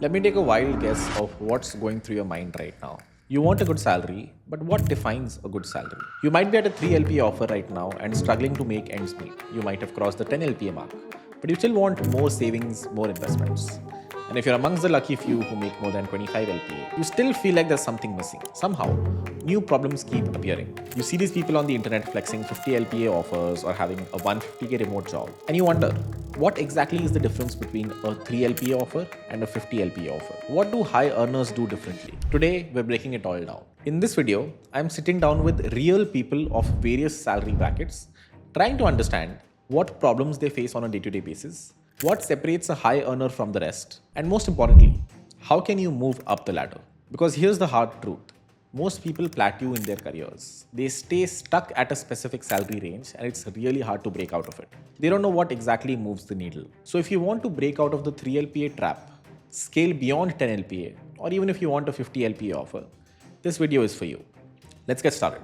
Let me take a wild guess of what's going through your mind right now. You want a good salary, but what defines a good salary? You might be at a 3 LPA offer right now and struggling to make ends meet. You might have crossed the 10 LPA mark, but you still want more savings, more investments. And if you're amongst the lucky few who make more than 25 LPA, you still feel like there's something missing. Somehow, new problems keep appearing. You see these people on the internet flexing 50 LPA offers or having a 150K remote job, and you wonder, what exactly is the difference between a 3 LPA offer and a 50 LPA offer? What do high earners do differently? Today, we're breaking it all down. In this video, I'm sitting down with real people of various salary brackets, trying to understand what problems they face on a day-to-day basis, what separates a high earner from the rest, and most importantly, how can you move up the ladder? Because here's the hard truth. Most people plateau in their careers. They stay stuck at a specific salary range and it's really hard to break out of it. They don't know what exactly moves the needle. So if you want to break out of the 3 LPA trap, scale beyond 10 LPA, or even if you want a 50 LPA offer, this video is for you. Let's get started.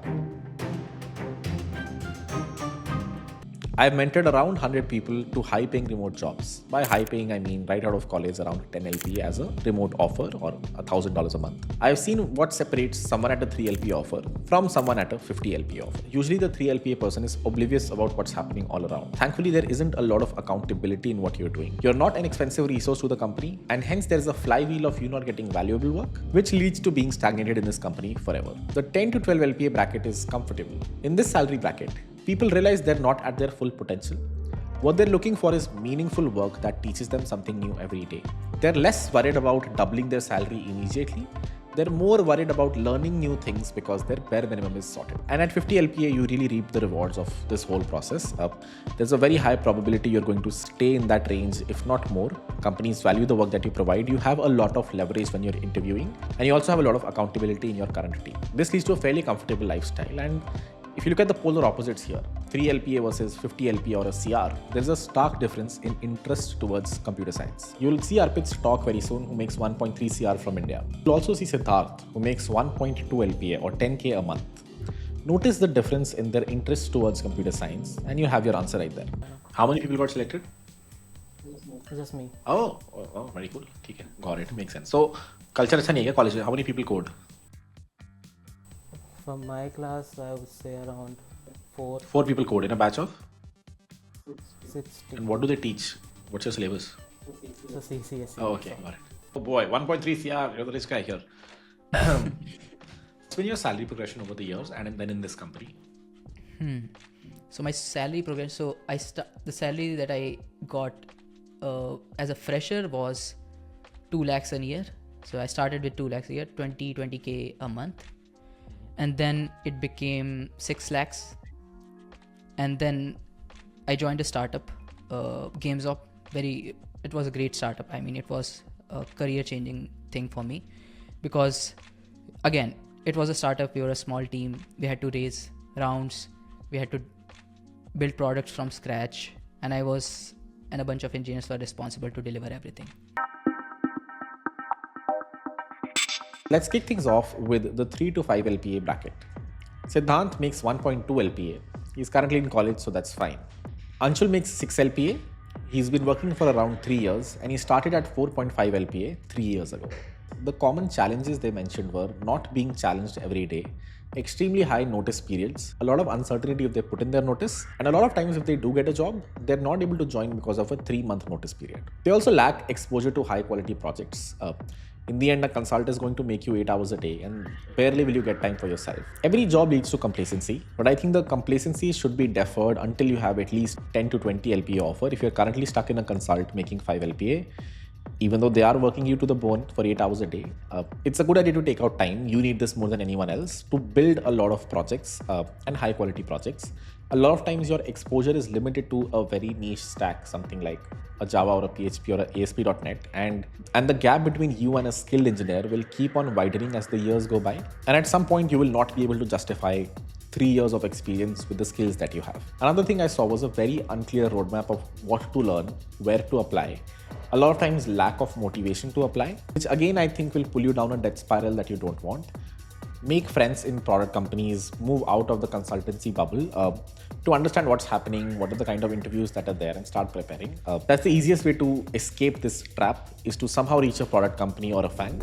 I've mentored around 100 people to high-paying remote jobs. By high-paying, I mean right out of college around 10 LPA as a remote offer or $1,000 a month. I've seen what separates someone at a 3 LPA offer from someone at a 50 LPA offer. Usually the 3 LPA person is oblivious about what's happening all around. Thankfully, there isn't a lot of accountability in what you're doing. You're not an expensive resource to the company, and hence there's a flywheel of you not getting valuable work, which leads to being stagnated in this company forever. The 10 to 12 LPA bracket is comfortable. In this salary bracket, people realize they're not at their full potential. What they're looking for is meaningful work that teaches them something new every day. They're less worried about doubling their salary immediately. They're more worried about learning new things because their bare minimum is sorted. And at 50 LPA, you really reap the rewards of this whole process. There's a very high probability you're going to stay in that range, if not more. Companies value the work that you provide. You have a lot of leverage when you're interviewing, and you also have a lot of accountability in your current team. This leads to a fairly comfortable lifestyle. And if you look at the polar opposites here, 3 LPA versus 50 LPA or a CR, there's a stark difference in interest towards computer science. You'll see Arpit's talk very soon, who makes 1.3 CR from India. You'll also see Siddharth, who makes 1.2 LPA or 10K a month. Notice the difference in their interest towards computer science, and you have your answer right there. How many people got selected? Just me. Oh, very cool. Okay, got it. Makes sense. So, culture अच्छा नहीं है क्या college में? How many people code? From my class, I would say around 4. 4 people code in a batch of? 60. And what do they teach? What's your syllabus? So CCSE. Oh, okay, got it. Oh boy, 1.3 CR, you're the rich guy here. What's been your salary progression over the years and then in this company? So my salary progression, so the salary that I got as a fresher was 2 lakhs a year. So I started with 2 lakhs a year, 20K a month. And then it became 6 lakhs. And then I joined a startup, GameZop. It was a great startup. I mean, it was a career-changing thing for me because, again, it was a startup. We were a small team. We had to raise rounds. We had to build products from scratch. And I was, and a bunch of engineers were responsible to deliver everything. Let's kick things off with the 3 to 5 LPA bracket. Siddharth makes 1.2 LPA. He's currently in college, so that's fine. Anshul makes 6 LPA. He's been working for around 3 years and he started at 4.5 LPA 3 years ago. The common challenges they mentioned were not being challenged every day, extremely high notice periods, a lot of uncertainty if they put in their notice, and a lot of times if they do get a job, they're not able to join because of a 3-month notice period. They also lack exposure to high quality projects. In the end, a consultant is going to make you 8 hours a day and barely will you get time for yourself. Every job leads to complacency, but I think the complacency should be deferred until you have at least 10 to 20 LPA offer. If you're currently stuck in a consult making 5 LPA, even though they are working you to the bone for 8 hours a day, it's a good idea to take out time. You need this more than anyone else to build a lot of projects and high quality projects. A lot of times your exposure is limited to a very niche stack, something like a Java or a PHP or a ASP.NET, and the gap between you and a skilled engineer will keep on widening as the years go by. And at some point, you will not be able to justify 3 years of experience with the skills that you have. Another thing I saw was a very unclear roadmap of what to learn, where to apply. A lot of times lack of motivation to apply, which again I think will pull you down a death spiral that you don't want. make friends in product companies, move out of the consultancy bubble to understand what's happening, what are the kind of interviews that are there, and start preparing. That's the easiest way to escape this trap, is to somehow reach a product company or a FANG.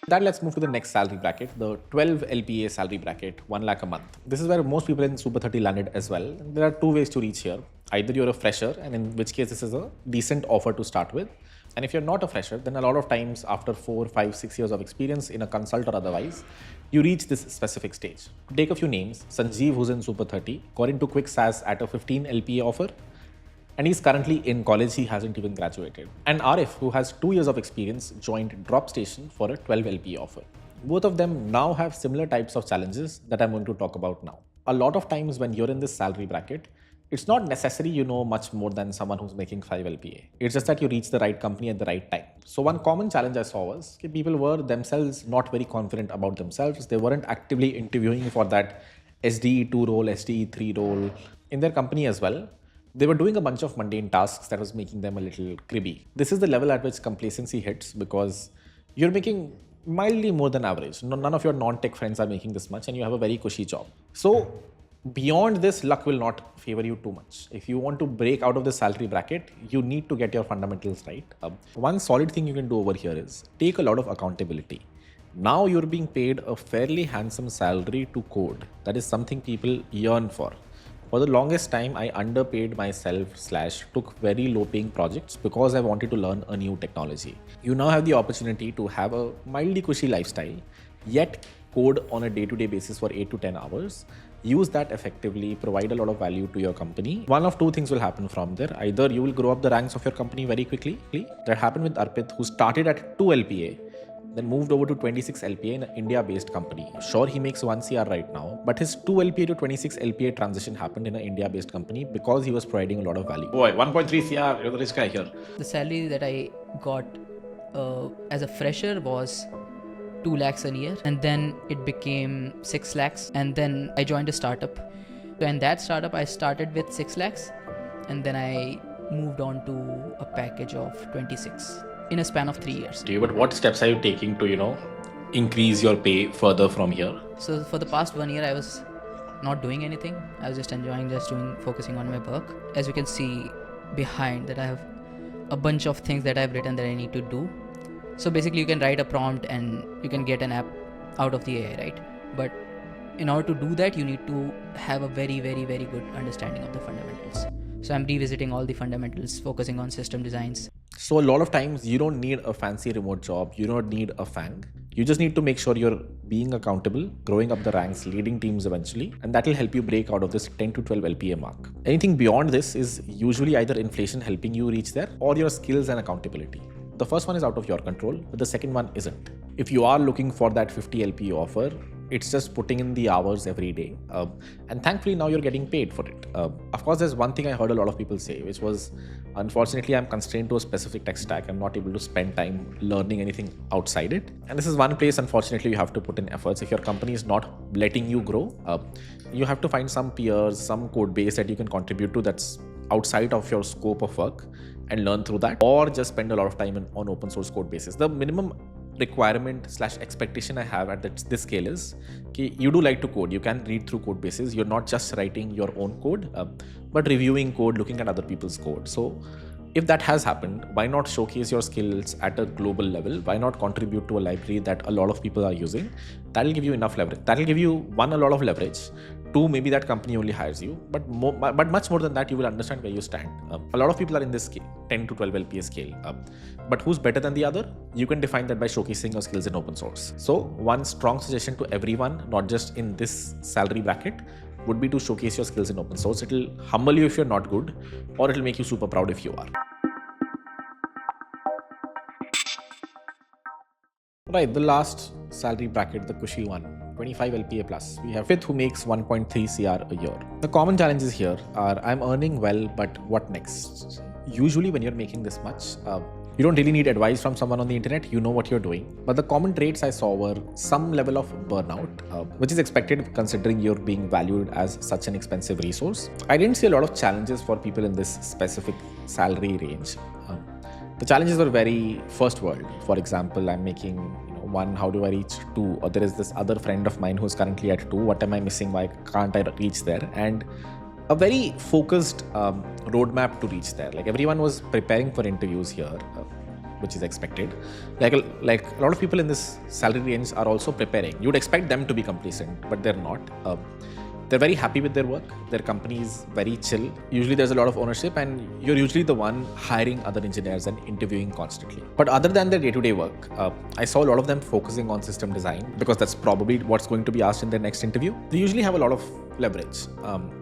That let's move to the next salary bracket, the 12 LPA salary bracket, 1 lakh a month. This is where most people in Super 30 landed as well. There are two ways to reach here. Either you're a fresher, and in which case this is a decent offer to start with. And if you're not a fresher, then a lot of times after 4, 5, 6 years of experience in a consult or otherwise, you reach this specific stage. Take a few names. Sanjeev, who's in Super 30, got into Quick SaaS at a 15 LPA offer. And he's currently in college, he hasn't even graduated. And Arif, who has 2 years of experience, joined Dropstation for a 12 LPA offer. Both of them now have similar types of challenges that I'm going to talk about now. A lot of times when you're in this salary bracket, it's not necessary you know much more than someone who's making 5 LPA. It's just that you reach the right company at the right time. So one common challenge I saw was people were themselves not very confident about themselves. They weren't actively interviewing for that SDE2 role, SDE3 role in their company as well. They were doing a bunch of mundane tasks that was making them a little cribby. This is the level at which complacency hits, because you're making mildly more than average. None of your non-tech friends are making this much, and you have a very cushy job. So beyond this, luck will not favor you too much. If you want to break out of the salary bracket, you need to get your fundamentals right. One solid thing you can do over here is take a lot of accountability. Now you're being paid a fairly handsome salary to code. That is something people yearn for. For the longest time, I underpaid myself / took very low paying projects because I wanted to learn a new technology. You now have the opportunity to have a mildly cushy lifestyle, yet code on a day-to-day basis for 8 to 10 hours. Use that effectively, provide a lot of value to your company. One of two things will happen from there. Either you will grow up the ranks of your company very quickly. That happened with 𝗟𝗶ৃh, who started at 2 LPA. Then moved over to 26 LPA in an India-based company. Sure, he makes 1 CR right now, but his 2 LPA to 26 LPA transition happened in an India-based company because he was providing a lot of value. Boy, 1.3 CR, you're the rich guy here. The salary that I got as a fresher was 2 lakhs a year, and then it became 6 lakhs, and then I joined a startup. So in that startup, I started with 6 lakhs, and then I moved on to a package of 26 in a span of 3 years. But what steps are you taking to, increase your pay further from here? So for the past 1 year, I was not doing anything. I was just enjoying focusing on my work. As you can see behind that, I have a bunch of things that I've written that I need to do. So basically you can write a prompt and you can get an app out of the AI, right? But in order to do that, you need to have a very, very, very good understanding of the fundamentals. So I'm revisiting all the fundamentals, focusing on system designs. So a lot of times you don't need a fancy remote job. You don't need a FANG. You just need to make sure you're being accountable, growing up the ranks, leading teams eventually, and that will help you break out of this 10 to 12 LPA mark. Anything beyond this is usually either inflation helping you reach there or your skills and accountability. The first one is out of your control, but the second one isn't. If you are looking for that 50 LPA offer, it's just putting in the hours every day. And thankfully now you're getting paid for it. Of course, there's one thing I heard a lot of people say, which was, unfortunately, I'm constrained to a specific tech stack. I'm not able to spend time learning anything outside it. And this is one place, unfortunately, you have to put in efforts. If your company is not letting you grow, you have to find some peers, some code base that you can contribute to that's outside of your scope of work and learn through that, or just spend a lot of time on open source code bases. The minimum requirement / expectation I have at this scale is you do like to code. You can read through code bases. You're not just writing your own code, but reviewing code, looking at other people's code. So if that has happened, why not showcase your skills at a global level? Why not contribute to a library that a lot of people are using? That'll give you enough leverage. That'll give you, one, a lot of leverage. 2, maybe that company only hires you, but much more than that, you will understand where you stand. A lot of people are in this scale, 10 to 12 LPA scale, but who's better than the other? You can define that by showcasing your skills in open source. So one strong suggestion to everyone, not just in this salary bracket, would be to showcase your skills in open source. It'll humble you if you're not good, or it'll make you super proud if you are. Right, the last salary bracket, the cushy one. 25 LPA plus. We have fifth, who makes 1.3 CR a year. The common challenges here are, I'm earning well, but what next? Usually when you're making this much, you don't really need advice from someone on the internet. You know what you're doing. But the common traits I saw were some level of burnout, which is expected considering you're being valued as such an expensive resource. I didn't see a lot of challenges for people in this specific salary range. The challenges were very first world. For example, I'm making 1, how do I reach 2? Or there is this other friend of mine who's currently at 2. What am I missing? Why can't I reach there? And a very focused roadmap to reach there. Like everyone was preparing for interviews here, which is expected. Like a lot of people in this salary range are also preparing. You'd expect them to be complacent, but they're not. They're very happy with their work. Their company is very chill. Usually there's a lot of ownership and you're usually the one hiring other engineers and interviewing constantly. But other than their day-to-day work, I saw a lot of them focusing on system design because that's probably what's going to be asked in their next interview. They usually have a lot of leverage.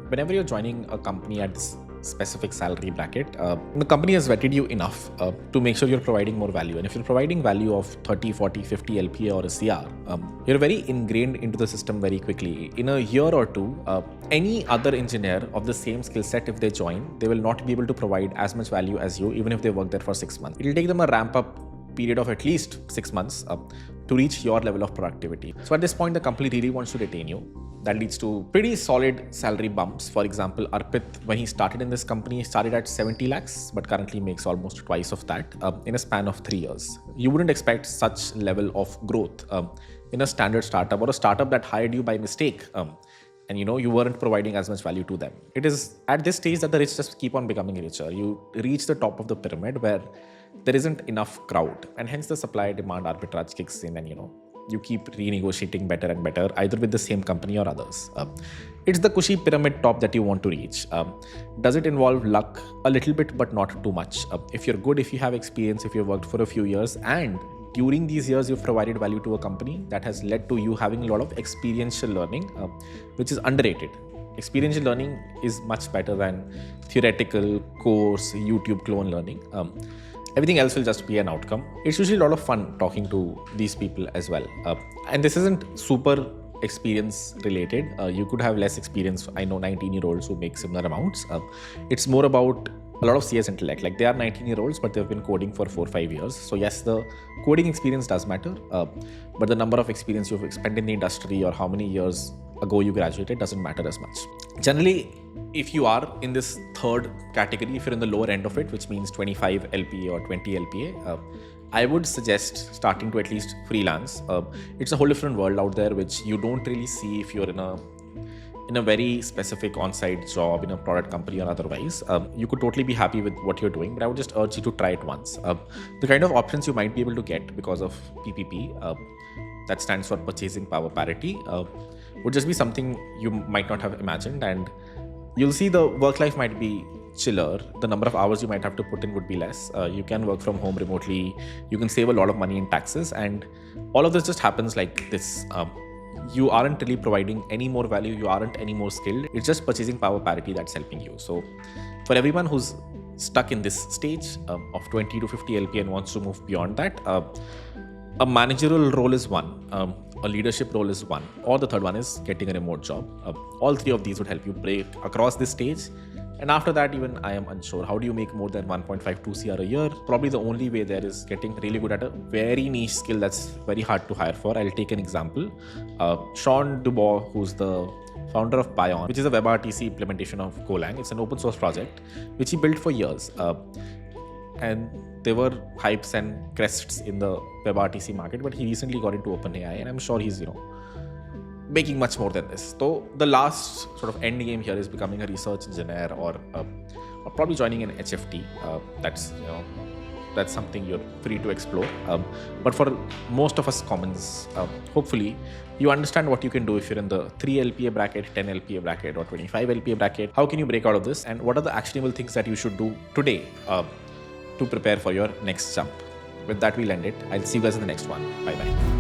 Whenever you're joining a company at this specific salary bracket, the company has vetted you enough to make sure you're providing more value. And if you're providing value of 30, 40, 50 LPA or a CR, you're very ingrained into the system very quickly. In a year or two, any other engineer of the same skill set, if they join, they will not be able to provide as much value as you, even if they work there for 6 months. It'll take them a ramp up period of at least 6 months to reach your level of productivity. So at this point, the company really wants to retain you. That leads to pretty solid salary bumps. For example, 𝗟𝗶, when he started in this company, he started at 70 lakhs, but currently makes almost twice of that in a span of 3 years. You wouldn't expect such level of growth in a standard startup or a startup that hired you by mistake. And you weren't providing as much value to them. It is at this stage that the rich just keep on becoming richer. You reach the top of the pyramid where there isn't enough crowd, and hence the supply-demand arbitrage kicks in, and you keep renegotiating better and better, either with the same company or others. It's the cushy pyramid top that you want to reach. Does it involve luck? A little bit, but not too much. If you're good, if you have experience, if you've worked for a few years, and during these years you've provided value to a company, that has led to you having a lot of experiential learning, which is underrated. Experiential learning is much better than theoretical course, YouTube clone learning. Everything else will just be an outcome. It's usually a lot of fun talking to these people as well. And this isn't super experience related. You could have less experience. I know 19-year-olds who make similar amounts. It's more about a lot of CS intellect. Like they are 19-year-olds, but they've been coding for 4 or 5 years. So yes, the coding experience does matter. But the number of experience you've spent in the industry or how many years ago you graduated doesn't matter as much. Generally, if you are in this third category, if you're in the lower end of it, which means 25 LPA or 20 LPA, I would suggest starting to at least freelance. It's a whole different world out there, which you don't really see if you're in a very specific on-site job in a product company or otherwise. You could totally be happy with what you're doing, but I would just urge you to try it once. The kind of options you might be able to get because of PPP, that stands for purchasing power parity, would just be something you might not have imagined, and you'll see the work life might be chiller. The number of hours you might have to put in would be less. You can work from home remotely. You can save a lot of money in taxes, and all of this just happens like this. You aren't really providing any more value. You aren't any more skilled. It's just purchasing power parity that's helping you. So for everyone who's stuck in this stage of 20 to 50 LP and wants to move beyond that, a managerial role is one, a leadership role is one, or the third one is getting a remote job. All three of these would help you break across this stage. And after that, even I am unsure. How do you make more than 1.52 CR a year? Probably the only way there is getting really good at a very niche skill that's very hard to hire for. I'll take an example. 𝗟𝗶H𝗸𝘀, who's the founder of 𝗟𝗀, which is a WebRTC implementation of Golang. It's an open source project, which he built for years. And there were hypes and crests in the WebRTC market, but he recently got into OpenAI, and I'm sure he's, making much more than this. So the last sort of end game here is becoming a research engineer or probably joining an HFT. That's something you're free to explore. But for most of us commons, hopefully you understand what you can do if you're in the 3 LPA bracket, 10 LPA bracket, or 25 LPA bracket. How can you break out of this? And what are the actionable things that you should do today to prepare for your next jump? With that, we'll end it. I'll see you guys in the next one. Bye-bye.